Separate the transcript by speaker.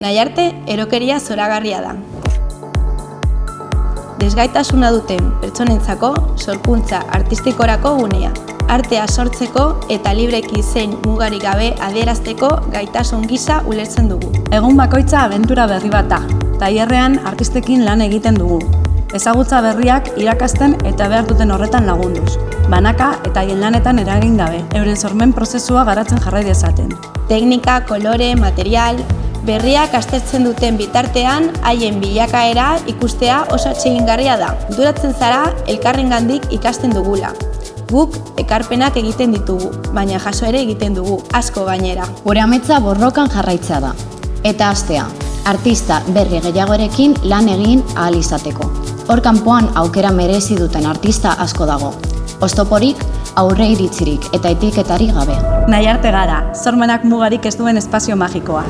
Speaker 1: Nahiarte, erokeria zoragarria da. Desgaitasuna duten pertsonentzako sorkuntza artistikorako gunea. Artea sortzeko eta libreki zein mugarik gabe adierazteko gaitasun gisa ulertzen dugu.
Speaker 2: Egun bakoitza abentura berri bat da. Tailerrean artistekin lan egiten dugu. Ezagutza berriak irakasten eta behar duten horretan lagunduz. Banaka eta haien lanetan eragin gabe, euren sormen prozesua garatzen jarrai dezaten.
Speaker 1: Teknika, kolore, material, berriak aztertzen duten bitartean, haien bilakaera ikustea oso atsegingarria da. Duratzen zara elkarrengandik ikasten dugula. Guk ekarpenak egiten ditugu, baina jaso ere egiten dugu, asko gainera.
Speaker 3: Gure ametsa borrokan jarraitzea da. Eta hastea, artista berri gehiagorekin lan egin ahal izateko. Hor kanpoan aukera merezi duten artista asko dago. Oztoporik, aurre iritzirik eta etiketarik gabe.
Speaker 2: Nahiarte gara, sormenak mugarik ez duen espazio magikoa.